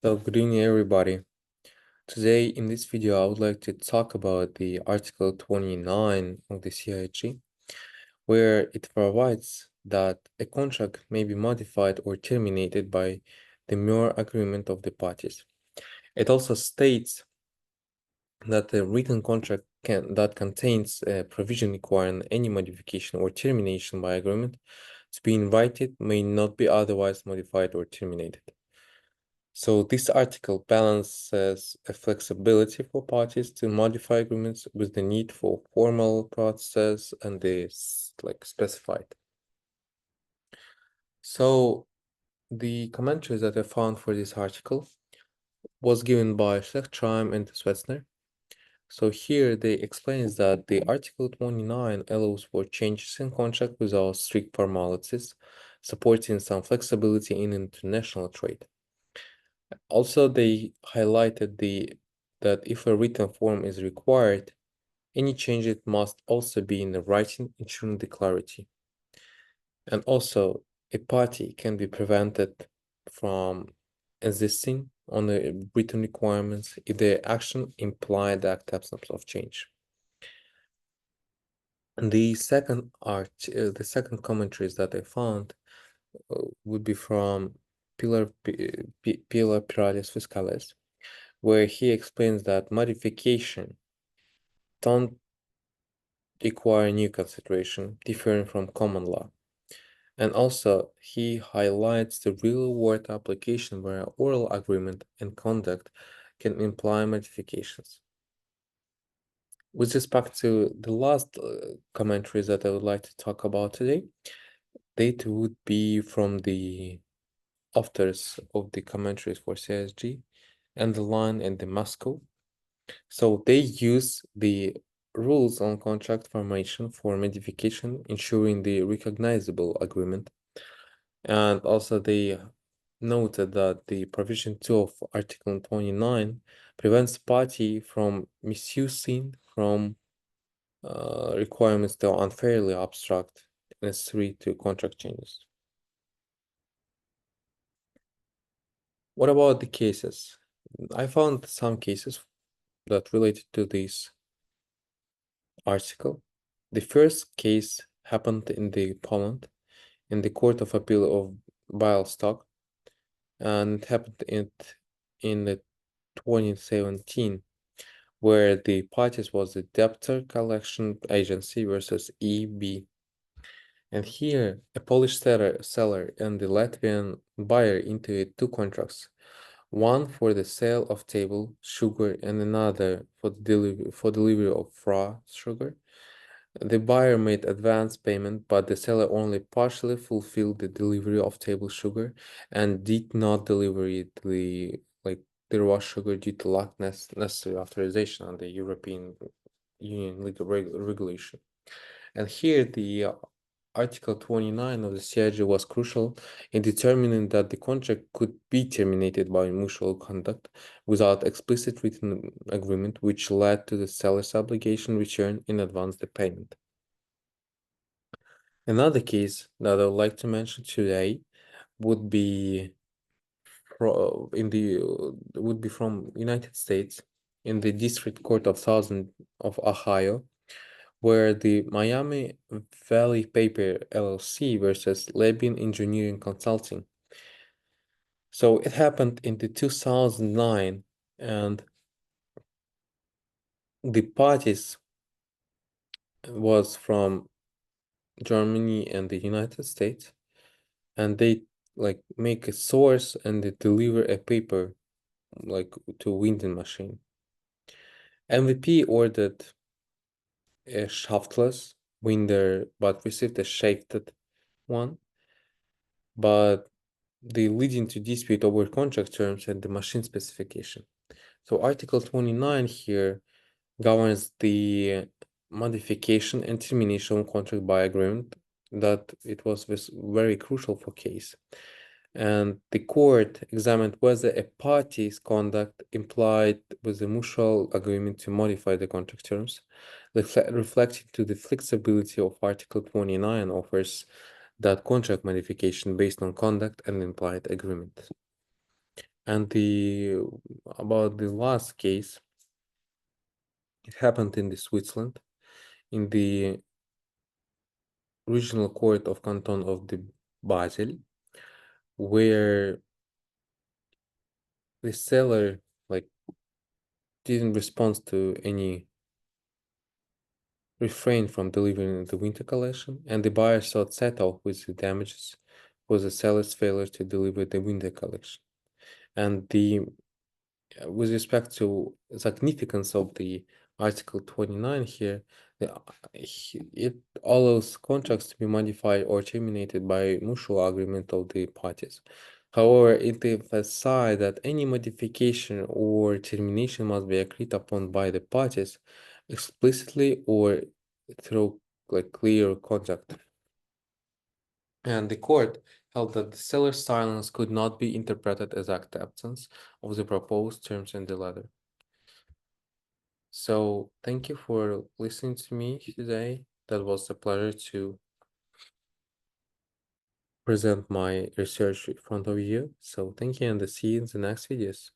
So good evening, everybody. Today in this video, I would like to talk about the Article 29 of the CIG, where it provides that a contract may be modified or terminated by the mere agreement of the parties. It also states that a written contract that contains a provision requiring any modification or termination by agreement to be invited may not be otherwise modified or terminated. So this article balances a flexibility for parties to modify agreements with the need for formal process and this specified. So the commentaries that I found for this article was given by Schlechtreim and Swetsner. So here they explains that the Article 29 allows for changes in contract without strict formalities, supporting some flexibility in international trade. Also, they highlighted that if a written form is required, any change it must also be in the writing, ensuring the clarity. And also, a party can be prevented from insisting on the written requirements if the action implied the acceptance of change. And the second commentaries that I found would be from Pilar Piralis Fiscales, where he explains that modification don't require new consideration different from common law. And also, he highlights the real-world application where oral agreement and conduct can imply modifications. With respect to the last commentaries that I would like to talk about today, they would be from the authors of the commentaries for CSG and the line and the Moscow. So they use the rules on contract formation for modification, ensuring the recognizable agreement. And also they noted that the provision 2 of Article 29 prevents party from misusing from requirements that are unfairly abstract necessary to contract changes. What about the cases? I found some cases that related to this article. The first case happened in the Poland in the Court of Appeal of Bialystok, and it happened in the 2017, where the parties was the Debtor Collection Agency versus EB. And here, a Polish seller and the Latvian buyer into two contracts, one for the sale of table sugar and another for delivery of raw sugar. The buyer made advance payment, but the seller only partially fulfilled the delivery of table sugar and did not deliver the raw sugar due to lack necessary authorization on the European Union legal regulation. And here the Article 29 of the CIG was crucial in determining that the contract could be terminated by mutual conduct without explicit written agreement, which led to the seller's obligation return in advance the payment. Another case that I would like to mention today would be from United States in the District Court of Southern of Ohio, where the Miami Valley Paper LLC versus Lebin Engineering Consulting. So it happened in the 2009, and the parties was from Germany and the United States, and they make a source and they deliver a paper to winding machine. MVP ordered a shaftless winder but received a shafted one, but they leading to dispute over contract terms and the machine specification. So Article 29 here governs the modification and termination of contract by agreement, that it was very crucial for case. And the court examined whether a party's conduct implied with a mutual agreement to modify the contract terms, reflecting to the flexibility of Article 29 offers that contract modification based on conduct and implied agreement. And about the last case, it happened in the Switzerland, in the regional court of canton of the Basel, where the seller like didn't respond to any refrain from delivering the winter collection, and the buyer sought settle with the damages for the seller's failure to deliver the winter collection. And the with respect to significance of the Article 29 here, it allows contracts to be modified or terminated by mutual agreement of the parties. However, it emphasizes that any modification or termination must be agreed upon by the parties explicitly or through clear contract. And the court held that the seller's silence could not be interpreted as acceptance of the proposed terms in the letter. So thank you for listening to me today. That was a pleasure to present my research in front of you. So thank you and see you in the next videos.